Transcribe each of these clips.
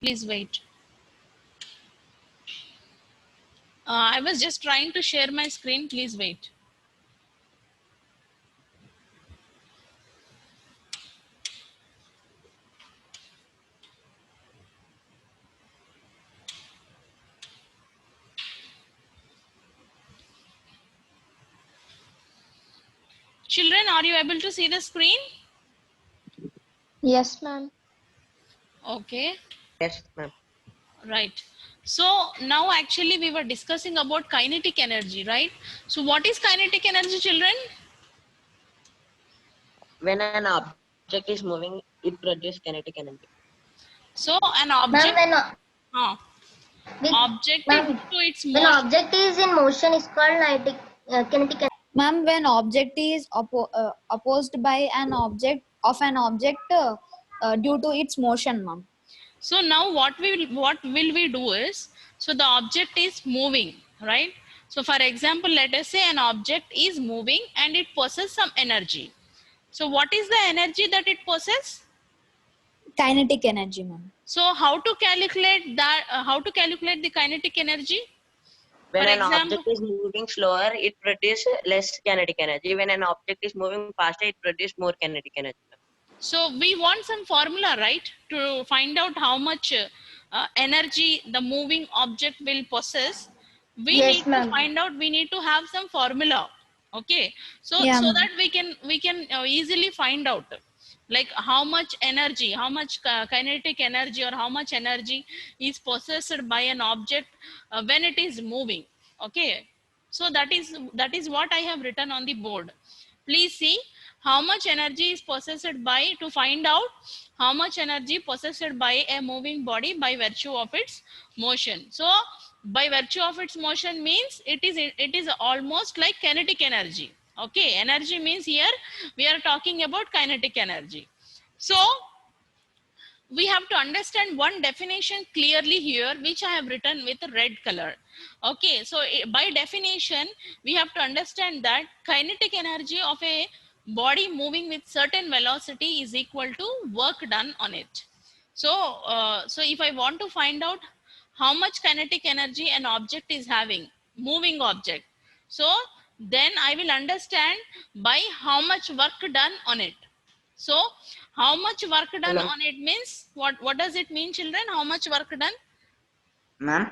Please wait. I was just trying to share my screen. Please wait. Children, are you able to see the screen? Yes, ma'am. Okay, Yes, ma'am. right. So now actually we were discussing about kinetic energy, right? So what is kinetic energy, children? When an object is moving, it produces kinetic energy. So an Ma'am, object, when uh, we, object is ma'am, to its when motion. object is in motion is called kinetic. Ma'am, when object is opposed by an object of an object due to its motion, ma'am. So now what will we do is, so the object is moving, right? So for example, let us say an object is moving and it possesses some energy. So what is the energy that it possesses? Kinetic energy, ma'am. So how to calculate that? How to calculate the kinetic energy? For When an example, object is moving slower, it produces less kinetic energy. When an object is moving faster, it produces more kinetic energy. so we want some formula, right, to find out how much energy the moving object will possess. We Yes, need to ma'am. find out. We need to have some formula. Okay, so Yeah, so ma'am. that we can easily find out like how much energy, how much kinetic energy, or how much energy is possessed by an object when it is moving. Okay, so that is what I have written on the board. Please see how much energy is possessed by, to find out how much energy possessed by a moving body by virtue of its motion. So by virtue of its motion means it is almost like kinetic energy. Okay, energy means here we are talking about kinetic energy. So we have to understand one definition clearly here, which I have written with red color. Okay, so by definition we have to understand that kinetic energy of a body moving with certain velocity is equal to work done on it. So so if I want to find out how much kinetic energy an object is having, moving object, so then I will understand by how much work done on it. So how much work done Hello, on it means, what does it mean, children? How much work done? ma'am.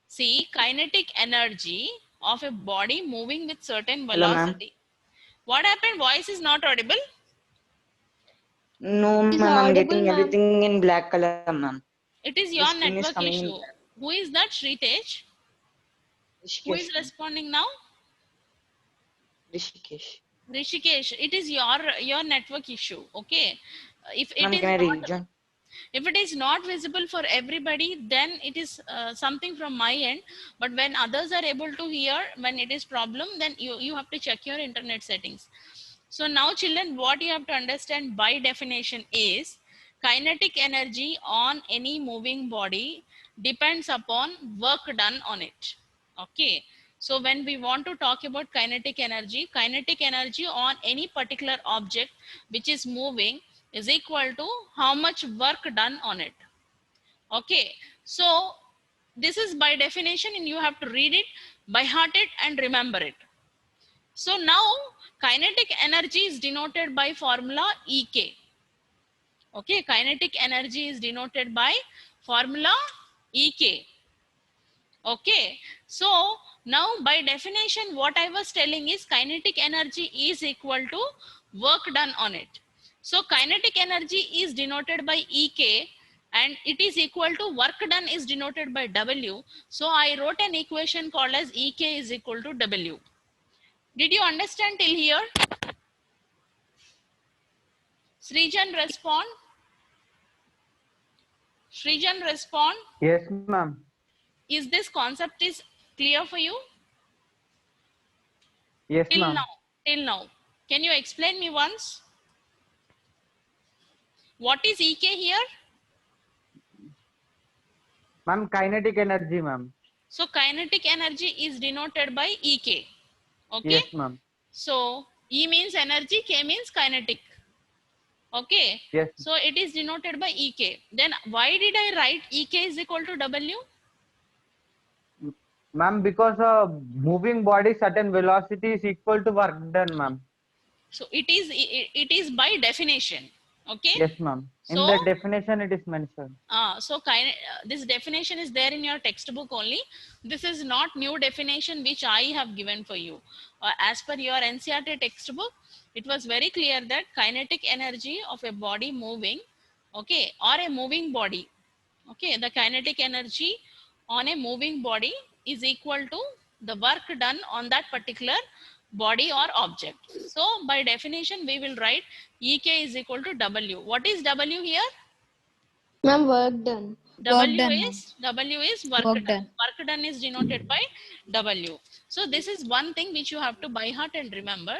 See, kinetic energy of a body moving with certain Hello, ma'am. velocity. What happened? Voice is not audible. No, Is ma'am. I'm audible, getting ma'am. everything in black color, ma'am. It is The your screen is network coming in issue. black. Who is that, Shritesh? Who is Rishikesh, ma'am. responding now? Rishikesh. Rishikesh. It is your network issue. Okay. If it Ma'am, is can I not, rejoin? if it is not visible for everybody, then it is something from my end. But when others are able to hear, when it is problem, then you have to check your internet settings. So now children, what you have to understand by definition is kinetic energy on any moving body depends upon work done on it. Okay, so when we want to talk about kinetic energy on any particular object which is moving is equal to how much work done on it. Okay, so this is by definition and you have to read it, by heart it, and remember it. So now kinetic energy is denoted by formula ek. Okay, kinetic energy is denoted by formula ek. Okay, so now by definition what I was telling is kinetic energy is equal to work done on it. So kinetic energy is denoted by ek and it is equal to work done is denoted by w. So I wrote an equation called as ek is equal to w. Did you understand till here? Srijan respond. Srijan respond. Yes, ma'am. Is this concept is clear for you? Yes, Till ma'am. now. Till now. Can you explain me once? What is EK here? Ma'am, kinetic energy, ma'am. So kinetic energy is denoted by EK. Okay. Yes, ma'am. So E means energy, K means kinetic. Okay. Yes. So it is denoted by EK. Then why did I write EK is equal to W? Ma'am, because a moving body certain velocity is equal to work done, ma'am. So it is by definition. Okay. Yes, ma'am. In So the definition it is mentioned. this definition is there in your textbook only. This is not new definition which I have given for you. As per your NCERT textbook, it was very clear that kinetic energy of a body moving, okay, or a moving body, okay, the kinetic energy on a moving body is equal to the work done on that particular body or object. So by definition, we will write EK is equal to W. What is W here? Ma'am, work done. W done, is work, Work done. done. Work done is denoted by W. So this is one thing which you have to by heart and remember.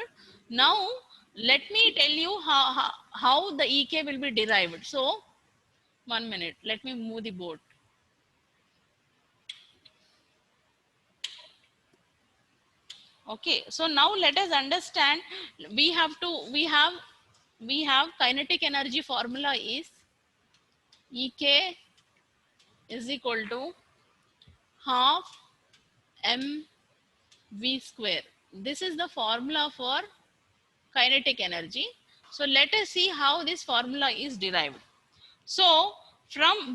Now let me tell you how the EK will be derived. So 1 minute, let me move the board. Okay, so now let us understand. We have kinetic energy formula is EK is equal to half mv square. This is the formula for kinetic energy. So let us see how this formula is derived. So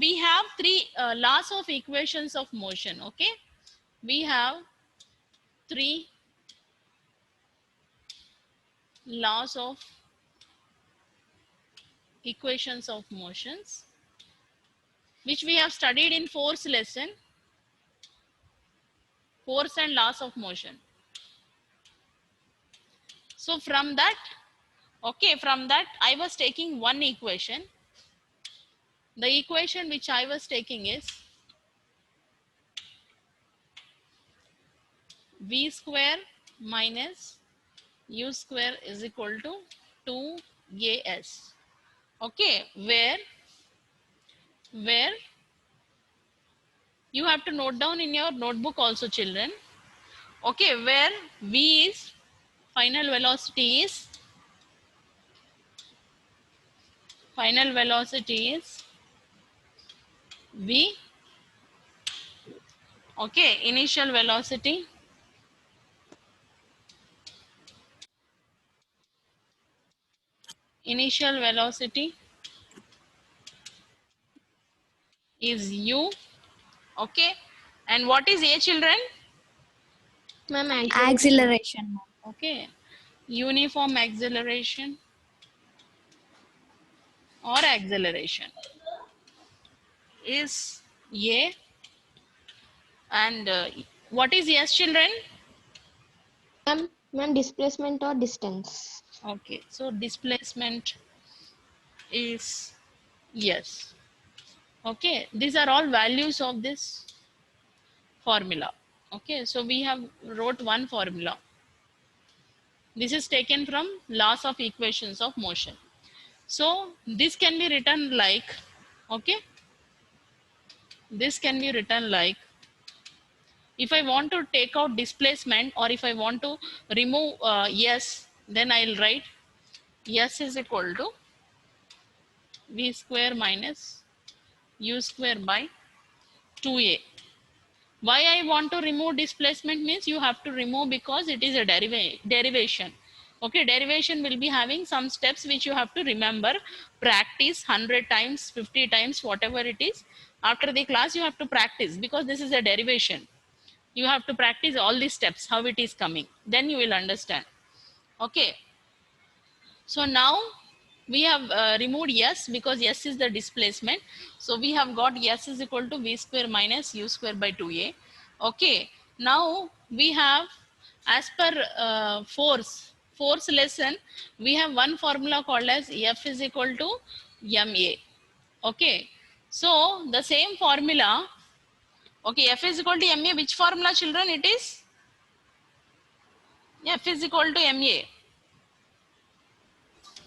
we have three laws of equations of motion. Okay, we have three laws of equations of motions which we have studied in force lesson, force and laws of motion. So from that I was taking one equation. The equation which I was taking is v square minus u square is equal to 2as. Okay, where you have to note down in your notebook also, children. Okay, where v is final velocity is v. Okay, initial velocity is u. Okay, and what is a, children? Ma'am, Acceleration. Okay, uniform acceleration or acceleration is a. And what is yes, children? Ma'am, displacement or distance. Okay, so displacement is yes. Okay, these are all values of this formula. Okay, so we have wrote one formula. This is taken from laws of equations of motion. So this can be written like, okay, this can be written like, if I want to take out displacement or if I want to remove yes, then I'll write yes is equal to v square minus u square by 2a. Why I want to remove displacement means you have to remove because it is a derivation. Okay, derivation will be having some steps which you have to remember, practice 100 times, 50 times, whatever it is. After the class, you have to practice because this is a derivation. You have to practice all these steps, how it is coming. Then you will understand. Okay. So now we have removed yes because yes is the displacement. So we have got yes is equal to v square minus u square by 2a. Okay. Now we have, as per force lesson, we have one formula called as F is equal to ma. Okay. So the same formula, okay, F is equal to ma. Which formula, children, it is? F is equal to ma.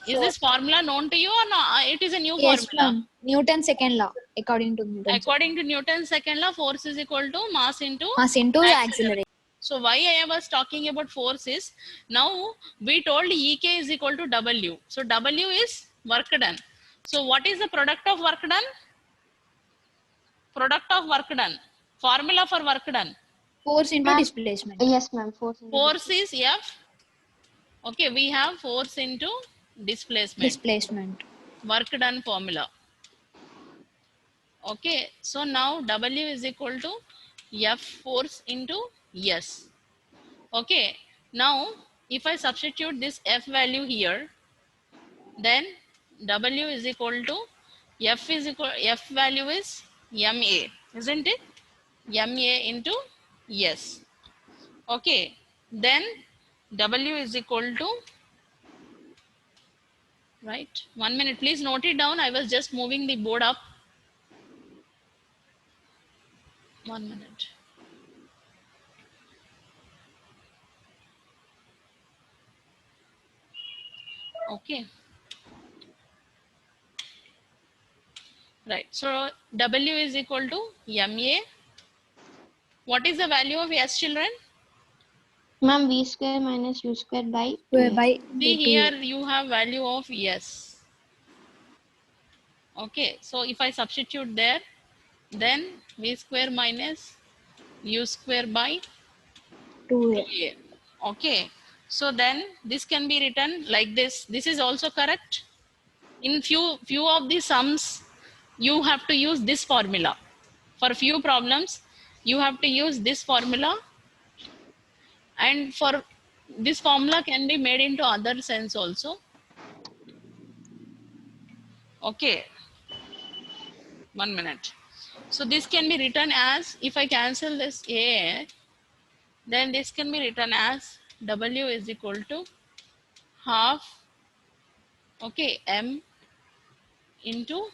Is this formula known to you or not? It is a new Yes, formula. ma'am. Newton's second law, according to Newton's According to Newton's second law, force is equal to mass into mass into acceleration. So why I was talking about force is, now we told EK is equal to W. So W is Work done. So what is the product of work done? Product of work done. Formula for work done. Force into Ma'am. displacement. Yes, ma'am. Force. into Force is F. Okay, we have force into displacement. Displacement. Work done formula. Okay, so now W is equal to F force into S. Okay, now if I substitute this F value here, then W is equal to F value is MA, isn't it? MA into S. Okay, then W is equal to, right? 1 minute, please note it down. I was just moving the board up. 1 minute. Okay. Right. So W is equal to MA. What is the value of S, children? Ma'am, V square minus U square by By 2A. See here you have value of S. Okay. So if I substitute there, then V square minus U square by 2A. 2A. Okay. So then this can be written like this. This is also correct. In few of the sums, you have to use this formula. For few problems, you have to use this formula, and for this formula can be made into other sense also. Okay, 1 minute. So this can be written as, if I cancel this A, then this can be written as W is equal to half, okay, M into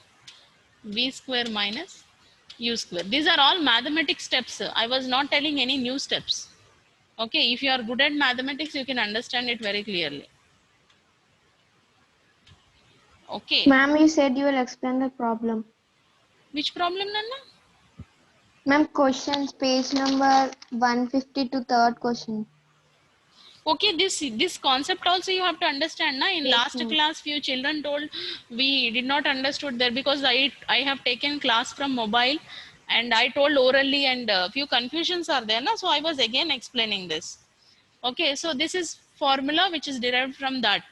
V square minus U square. These are all mathematics steps. I was not telling any new steps. Okay, if you are good at mathematics, you can understand it very clearly. Okay. Ma'am, you said you will explain the problem. Which problem, Nana? Ma'am, questions, page number 152, third question. Okay, this concept also you have to understand. Na? In Yes, last ma'am. class, few children told we did not understood there because I have taken class from mobile and I told orally, and few confusions are there. Na? So I was again explaining this. Okay, so this is formula which is derived from that.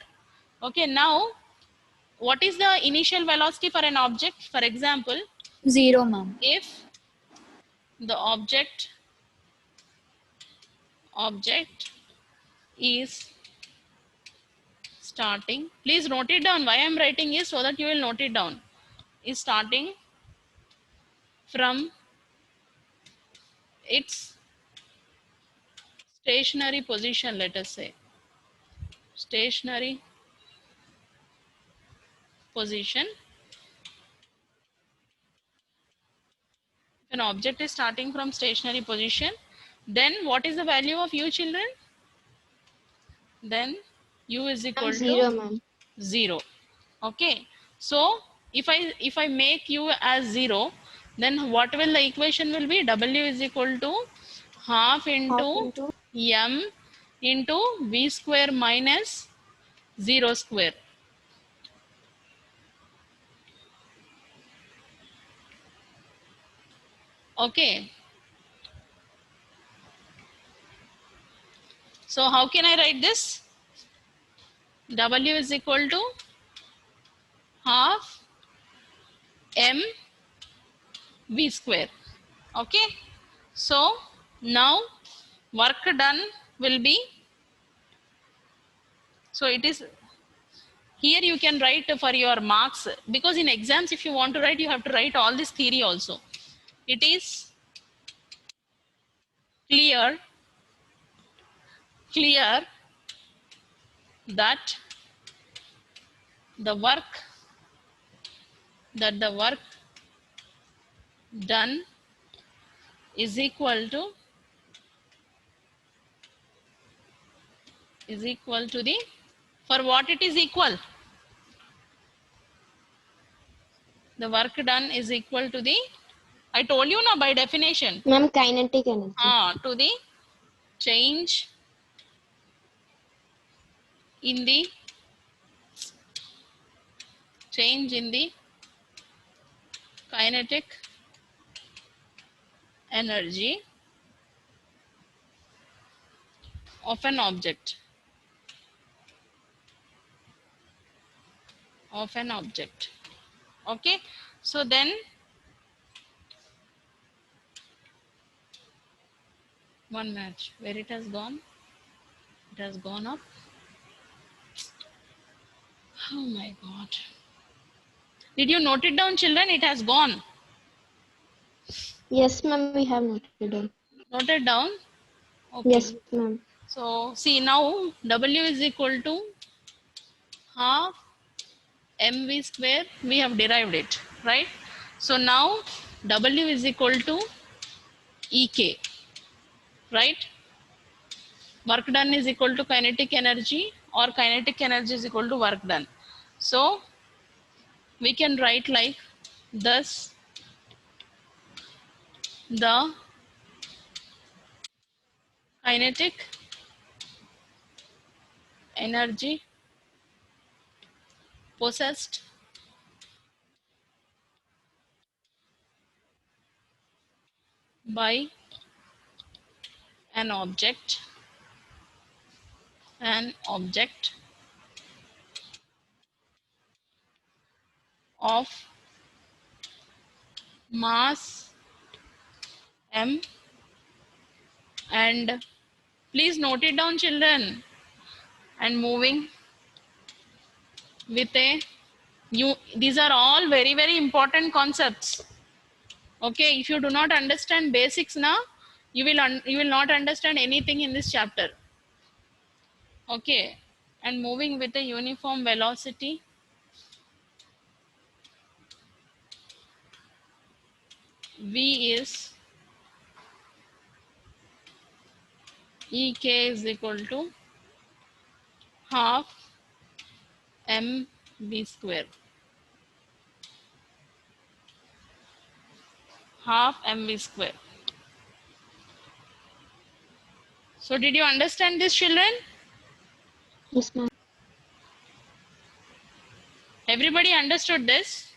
Okay, now what is the initial velocity for an object? For example, 0, ma'am. if the object is starting, please note it down. Why I'm writing is so that you will note it down. Is starting from its stationary position, let us say stationary position. If an object is starting from stationary position, then what is the value of u, children? Then u is equal Zero, to ma'am. 0. Okay, so if I make u as 0, then what will the equation will be? W is equal to half into m into v square minus 0 square. Okay, so how can I write this? W is equal to half m v square. Okay, so now work done will be, so it is here you can write for your marks, because in exams if you want to write, you have to write all this theory also. It is clear that the work done is equal to the, for what it is equal? The work done is equal to the, I told you now by definition, Ma'am, kinetic energy. to the change in the change in the kinetic energy of an object. Okay, so then one minute, where it has gone? It has gone up. Oh my god, did you note it down, children? It has gone. Yes, ma'am, we have noted down. Noted down. Okay. Yes, ma'am. So see, now W is equal to half mv square. We have derived it, right? So now W is equal to Ek, right? Work done is equal to kinetic energy, or kinetic energy is equal to work done. So we can write like thus: the kinetic energy possessed by an object of mass m, and please note it down, children, and moving with a these are all very, very important concepts. Okay, if you do not understand basics now, you will not understand anything in this chapter. Okay, and moving with a uniform velocity v is Ek is equal to half mv square. Half mv square. So did you understand this, children? Yes, ma'am. Everybody understood this?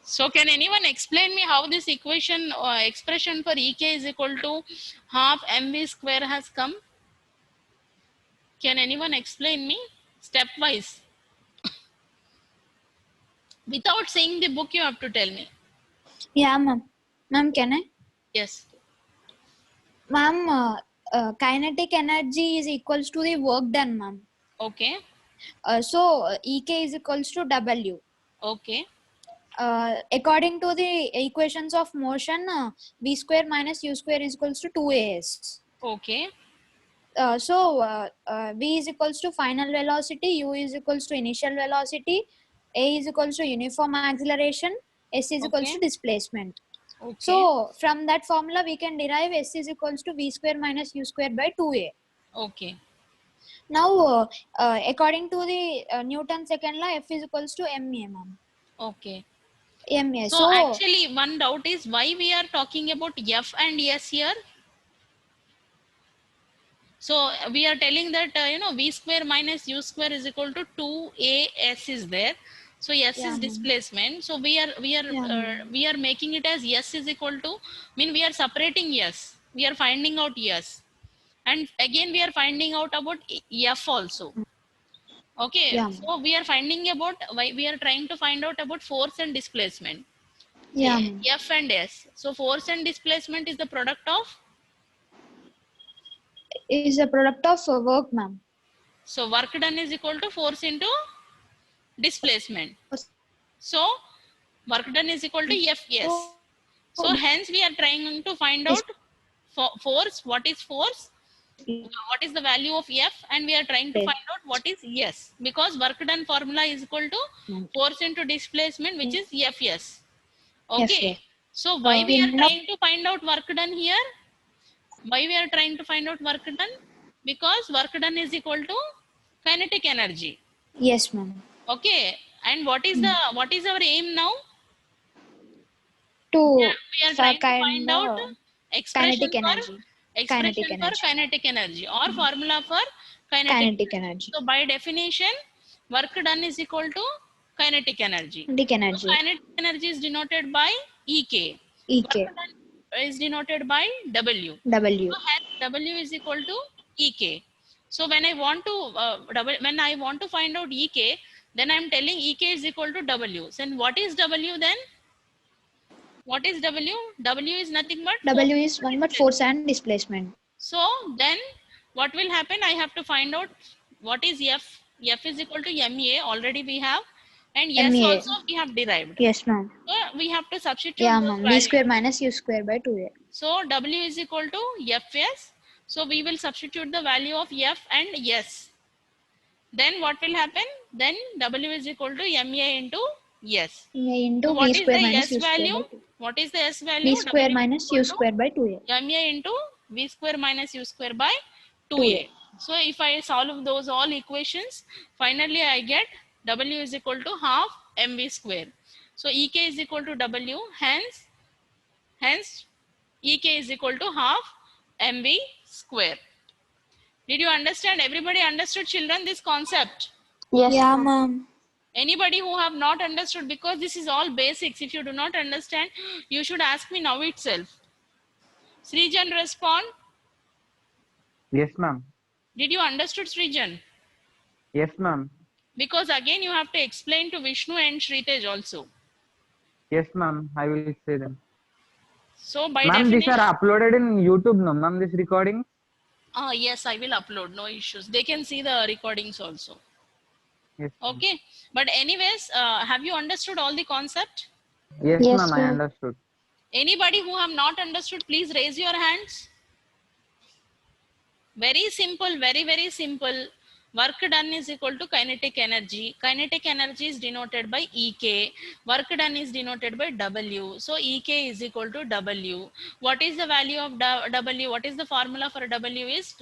So can anyone explain me how this equation or expression for Ek is equal to half mv square has come? Can anyone explain me stepwise? Without saying the book, you have to tell me. Yeah, ma'am. Ma'am, can I? Yes. Ma'am, kinetic energy is equals to the work done, ma'am. Okay. So Ek is equals to W. Okay. According to the equations of motion, v square minus u square is equals to 2as. Okay. So v is equals to final velocity, u is equals to initial velocity, a is equals to uniform acceleration, s is equals Okay. to displacement. Okay. So from that formula we can derive s is equals to v square minus u square by 2a. Okay. Now according to the Newton second law, F is equals to ma, ma'am. Okay. Ma. So actually one doubt is why we are talking about F and S here. So we are telling that v square minus u square is equal to 2as is there. So S Yeah, is ma'am. displacement. So we are making it as S is equal to, mean we are separating S. We are finding out S, and again we are finding out about F also. Okay. Yeah. So we are finding about why we are trying to find out about force and displacement. Yeah, ma'am. F and S. So force and displacement is the product of. Is a product of work, ma'am. So work done is equal to force into displacement. So work done is equal to Fs. So hence we are trying to find out force. What is force? What is the value of F? And we are trying to find out what is S. Because work done formula is equal to force into displacement, which is Fs. Okay. So why we are trying to find out work done here? Why we are trying to find out work done? Because work done is equal to kinetic energy. Yes, ma'am. Okay. And what is our aim now? To We are trying to find out expression kinetic for energy. expression Kinetic for energy. kinetic energy or formula for kinetic Kinetic energy. So by definition, work done is equal to kinetic energy. Kinetic So energy. kinetic energy is denoted by EK. EK. Work done is denoted by W. W. So hence W is equal to EK. So when I want to find out EK, then I am telling EK is equal to W. So what is W then? What is W? W is nothing but W force. is one but force and displacement. So then what will happen? I have to find out what is F. F is equal to MA. Already we have. And yes, MA. also we have derived. Yes, ma'am. So we have to substitute Yeah, those ma'am. V values. square minus U square by 2A. So W is equal to Fs. So we will substitute the value of F and S. Then what will happen? Then W is equal to MA into S. MA into So what V is square the minus S U square value? by 2. What is the S value? V square W is minus equal U to square by 2A. MA into V square minus U square by 2A. So if I solve those all equations, finally I get W is equal to half mv square. So EK is equal to W, hence EK is equal to half mv square. Did you understand? Everybody understood, children, this concept? Yes, Yeah, ma'am. ma'am. Anybody who have not understood, because this is all basics. If you do not understand, you should ask me now itself. Srijan, respond. Yes, ma'am. Did you understood, Srijan? Yes, ma'am. Because again you have to explain to Vishnu and Shritej also. Yes, ma'am. I will say them. So by Ma'am, these definition, are uploaded in YouTube, no, ma'am, this recording? yes, I will upload, no issues. They can see the recordings also. Yes. Okay, but anyways, have you understood all the concept? Yes, Yes, ma'am, I ma'am. understood. Anybody who have not understood, please raise your hands. Very simple, very, very simple. Work done is equal to kinetic energy. Kinetic energy is denoted by EK. Work done is denoted by W. So EK is equal to W. What is the value of W? What is the formula for W is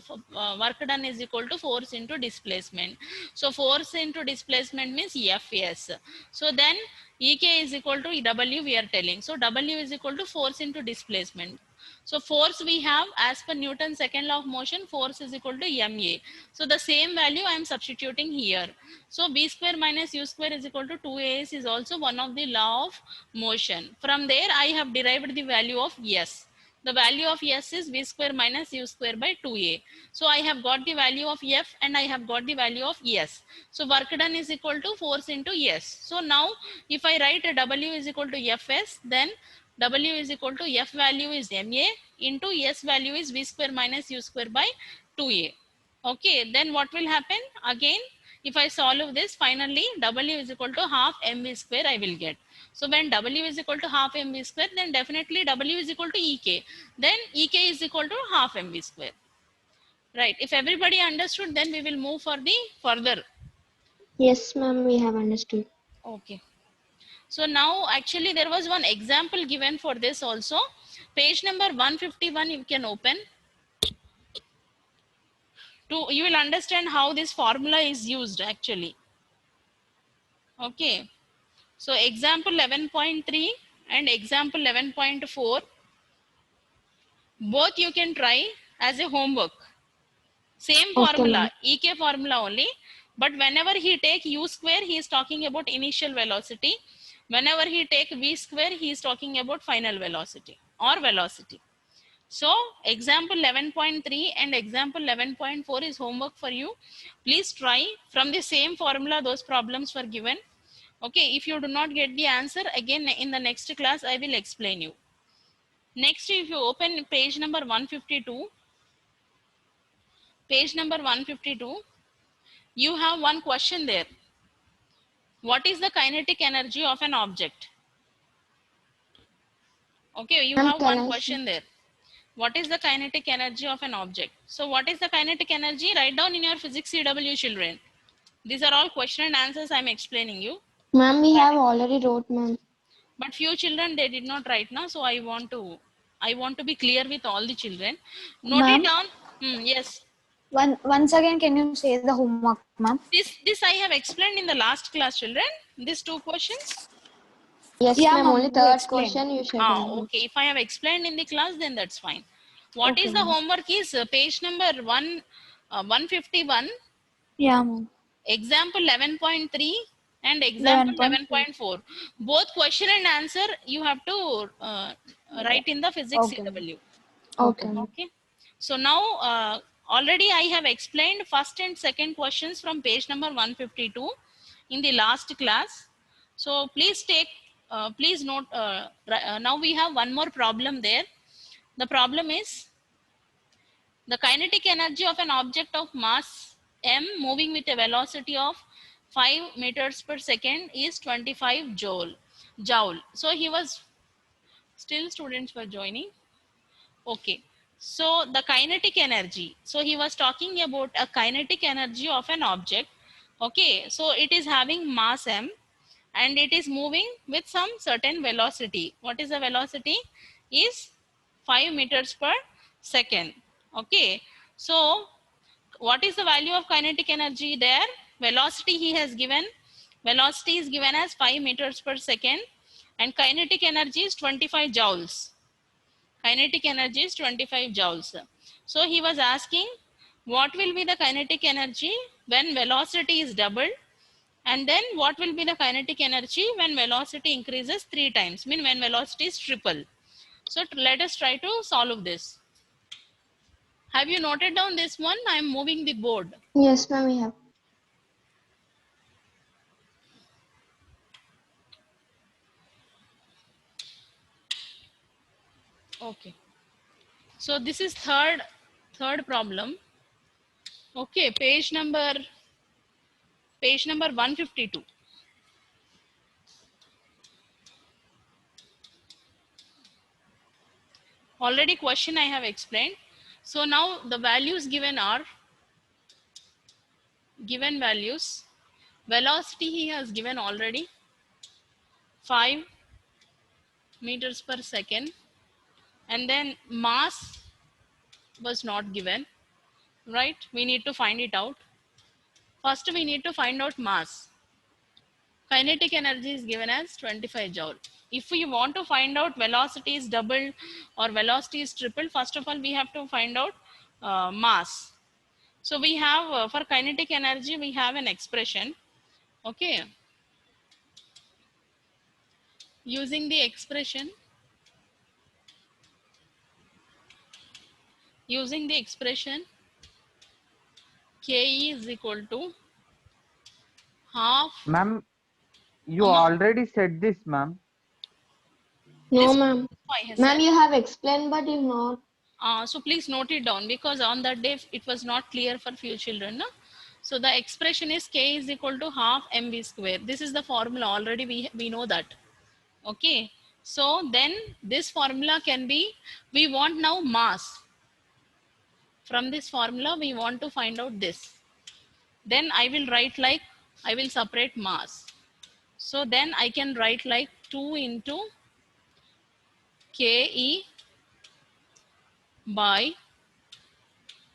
work done is equal to force into displacement. So force into displacement means Fs. So then EK is equal to W we are telling. So W is equal to force into displacement. So force we have as per Newton's second law of motion, force is equal to ma. So the same value I am substituting here. So v square minus u square is equal to 2as is also one of the law of motion. From there I have derived the value of s. The value of s is v square minus u square by 2a. So I have got the value of f and I have got the value of s. So work done is equal to force into s. So now if I write a w is equal to fs, then W is equal to F value is MA into S value is V square minus U square by 2A. Okay, then what will happen? Again, if I solve this, finally W is equal to half MV square I will get. So when W is equal to half MV square, then definitely W is equal to EK. Then EK is equal to half MV square. Right, if everybody understood, then we will move for the further. Yes, ma'am, we have understood. Okay. So now actually there was one example given for this also. Page number 151 you can open. You will understand how this formula is used actually. Okay. So example 11.3 and example 11.4. Both you can try as a homework. Same formula, EK formula only. But whenever he take U square, he is talking about initial velocity. Whenever he take V square, he is talking about final velocity or velocity. So example 11.3 and example 11.4 is homework for you. Please try from the same formula, those problems were given. Okay, if you do not get the answer, again in the next class, I will explain you. Next, if you open page number 152, page number 152, you have one question there. What is the kinetic energy of an object? Okay, you have one question there. What is the kinetic energy of an object? So what is the kinetic energy? Write down in your physics CW, children. These are all question and answers I am explaining you. Ma'am, we have already wrote, ma'am. But few children, they did not write now. So I want to be clear with all the children. Note it down. Yes. Once again, can you say the homework, ma'am? This I have explained in the last class, children. These two questions. Yes, Yeah, ma'am, ma'am, only you third explained. question you said. only. Okay. If I have explained in the class, then that's fine. What Okay, is the ma'am. homework is page number 151, Yeah, ma'am. example 11.3 and example 11.3. 11.4. Both question and answer you have to write in the physics Okay, ma'am. CW. Okay. Okay. So now already I have explained first and second questions from page number 152 in the last class. So please take, please note, now we have one more problem there. The problem is the kinetic energy of an object of mass m moving with a velocity of 5 meters per second is 25 joule. So he was, still students were joining. Okay. So the kinetic energy. So he was talking about a kinetic energy of an object. Okay. So it is having mass m and it is moving with some certain velocity. What is the velocity? Is 5 meters per second. Okay. So what is the value of kinetic energy there? Velocity he has given. Velocity is given as 5 meters per second and kinetic energy is 25 joules. Kinetic energy is 25 joules. So he was asking what will be the kinetic energy when velocity is doubled, and then what will be the kinetic energy when velocity increases 3 times, mean when velocity is triple. So let us try to solve this. Have you noted down this one? I am moving the board. Yes, ma'am, we have. Okay. So this is third problem. Okay, page number 152. Already question I have explained. So now the values given are given values. Velocity he has given already 5 meters per second, and then mass was not given, right? We need to find it out. First we need to find out mass. Kinetic energy is given as 25 joule. If we want to find out velocity is doubled or velocity is tripled, first of all we have to find out mass. So we have for kinetic energy we have an expression. Okay, using the expression Ke is equal to half. Ma'am, you Amma, already said this, ma'am. No, this ma'am. I have Ma'am, said. you have explained, but you not. So please note it down because on that day it was not clear for few children. No? So the expression is K is equal to half mv square. This is the formula already we know that. Okay. So then this formula can be, we want now mass. From this formula we want to find out this. Then I will write like, I will separate mass. So then I can write like 2 into Ke by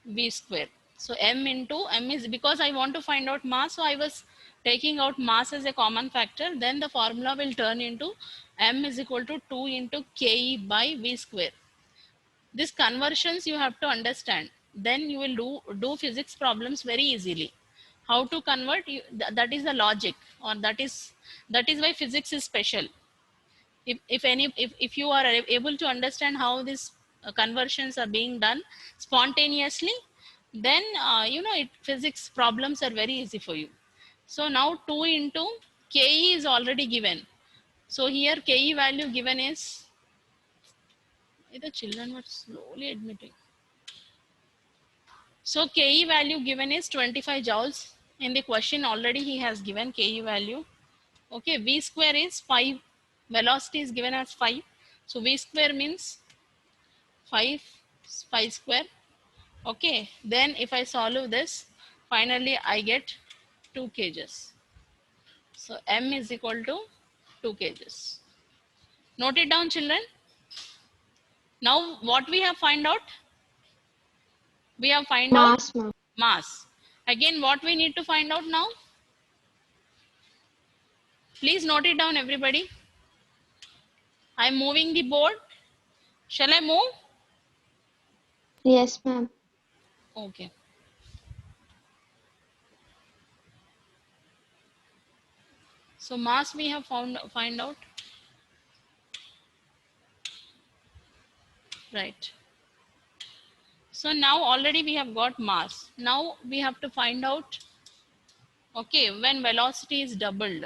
v square. So m into m is, because I want to find out mass, so I was taking out mass as a common factor. Then the formula will turn into m is equal to 2 into Ke by v square. These conversions you have to understand. Then you will do physics problems very easily. How to convert, that is the logic, or that is why physics is special. If you are able to understand how these conversions are being done spontaneously, then physics problems are very easy for you. So now 2 into Ke is already given. So here Ke value given is, the children were slowly admitting. So Ke value given is 25 joules. In the question already he has given Ke value. Okay, v square is 5. Velocity is given as 5. So v square means 5 square. Okay, then if I solve this, finally I get 2 kgs. So m is equal to 2 kgs. Note it down, children. Now what we have find out? We have find out Mass, ma'am. mass. Again, what we need to find out now? Please note it down, everybody. I am moving the board. Shall I move? Yes, ma'am. Okay. So mass we have find out. Right. So now already we have got mass. Now we have to find out, okay, when velocity is doubled.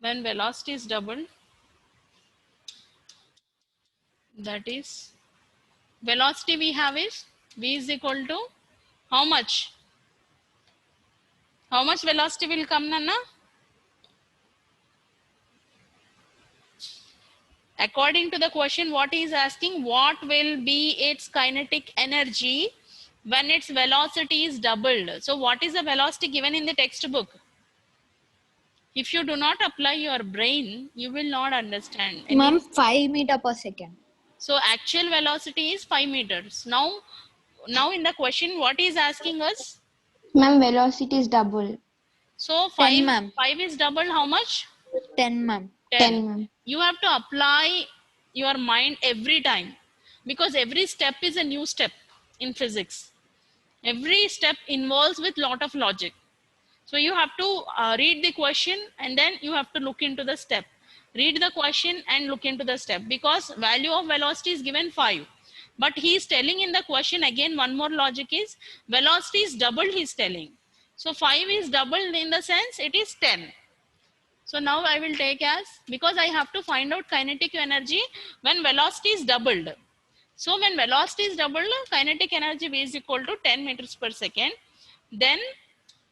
When velocity is doubled, that is, velocity we have is v is equal to how much? How much velocity will come, Nana? According to the question, what he is asking, what will be its kinetic energy when its velocity is doubled? So what is the velocity given in the textbook? If you do not apply your brain, you will not understand. And Ma'am, it's- 5 meter per second. so actual velocity is 5 meters. Now in the question, what is asking us? Ma'am, velocity is double. So 10, ma'am. 5 is double how much? 10, ma'am. 10, ma'am. You have to apply your mind every time, because every step is a new step in physics. Every step involves with lot of logic. So you have to read the question and then you have to look into the step. Read the question and look into the step, because value of velocity is given 5. But he is telling in the question again, one more logic is velocity is doubled, he is telling. So 5 is doubled in the sense it is 10. So now I will take as, because I have to find out kinetic energy when velocity is doubled. So when velocity is doubled, kinetic energy V is equal to 10 meters per second. Then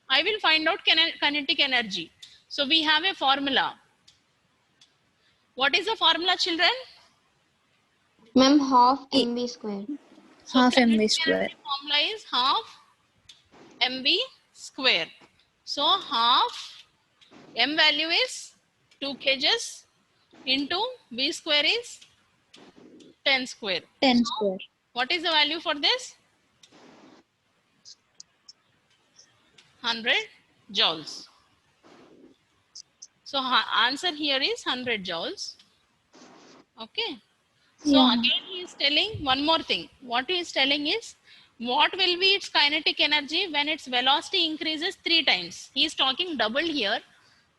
I will find out kinetic energy. So we have a formula. What is the formula, children? Ma'am, half mv square. So Half mv kinetic square. energy formula is half mv square. So half m value is 2 kgs into v square is 10 square. 10 square. What is the value for this? 100 joules. So answer here is 100 joules. Okay. So Yeah. again he is telling one more thing. What he is telling is, what will be its kinetic energy when its velocity increases 3 times? He is talking double here.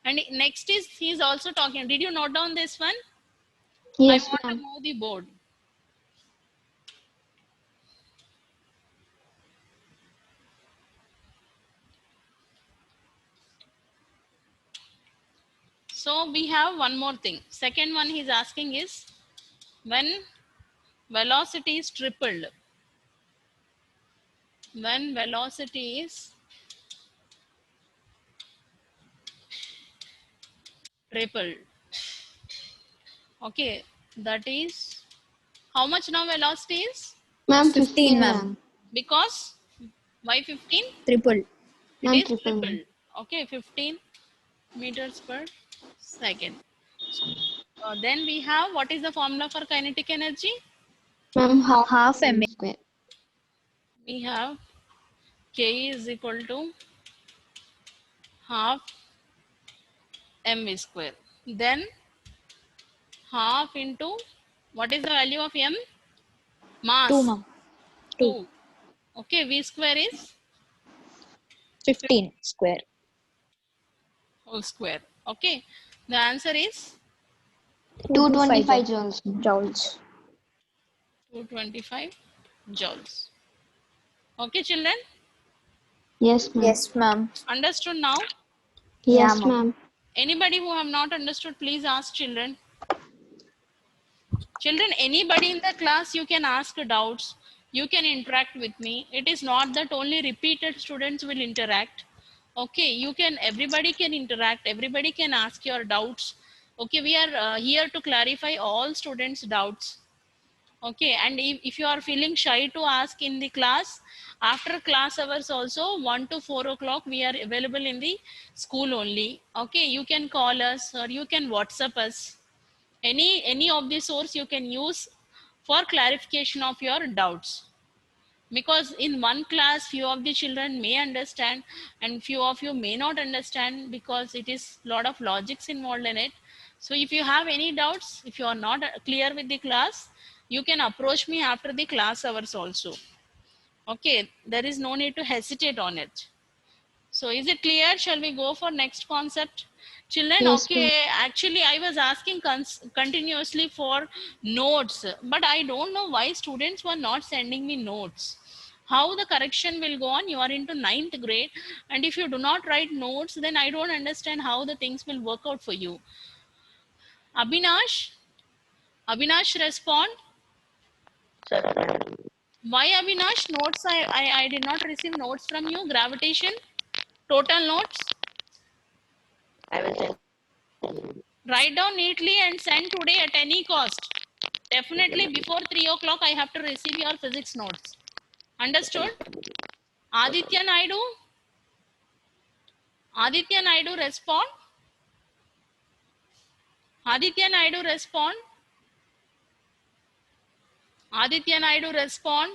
And next is, he is also talking. Did you note down this one? Yes, I want to ma'am. move the board. So we have one more thing. Second one he's asking is, when velocity is tripled. When velocity is tripled. Okay, that is, how much now velocity is? Ma'am, 15, 15, ma'am. ma'am. Because why 15? Triple. It Ma'am, is triple, ma'am. tripled. Okay, 15 meters per second. Then we have, what is the formula for kinetic energy? Ma'am, half mv mv square. We have K is equal to half mv square. Then half into, what is the value of m? Mass. 2, ma'am. 2. Okay, v square is 15 square. whole square. Okay, the answer is 225 joules. Joules. 225 joules. Okay, children, Yes, ma'am. Yes, ma'am. understood now? Yes, Yeah, ma'am. ma'am. Anybody who have not understood, please ask children. Children, anybody in the class, you can ask doubts. You can interact with me. It is not that only repeated students will interact. Okay, you can, everybody can interact. Everybody can ask your doubts. Okay, we are here to clarify all students' doubts. Okay, and if you are feeling shy to ask in the class, after class hours also, 1 to 4 o'clock, we are available in the school only. Okay, you can call us or you can WhatsApp us. Any of the source you can use for clarification of your doubts. because in one class few of the children may understand and few of you may not understand, because it is lot of logics involved in it. So if you have any doubts, if you are not clear with the class, you can approach me after the class hours also. Okay, there is no need to hesitate on it. So is it clear? Shall we go for next concept? Children, Yes, okay, actually I was asking continuously for notes, but I don't know why students were not sending me notes. How the correction will go on? You are into 9th grade, and if you do not write notes, then I don't understand how the things will work out for you. Abhinash? Abhinash, respond. Sir, Why Abhinash? Notes, I did not receive notes from you. Gravitation, total notes. I will send. Write down neatly and send today at any cost. Definitely before 3 o'clock, I have to receive your physics notes. Understood? Aditya Naidu? Aditya Naidu, respond. Aditya Naidu, respond. Aditya Naidu, respond.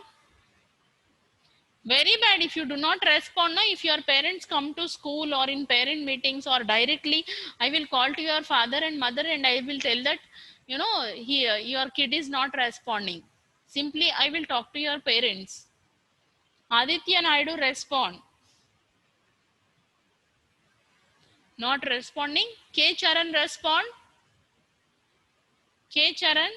Very bad if you do not respond. Now, if your parents come to school or in parent meetings or directly, I will call to your father and mother and I will tell that, you know, here your kid is not responding. Simply, I will talk to your parents. Aditya Naidu, respond. Not responding. K Charan, respond. K Charan.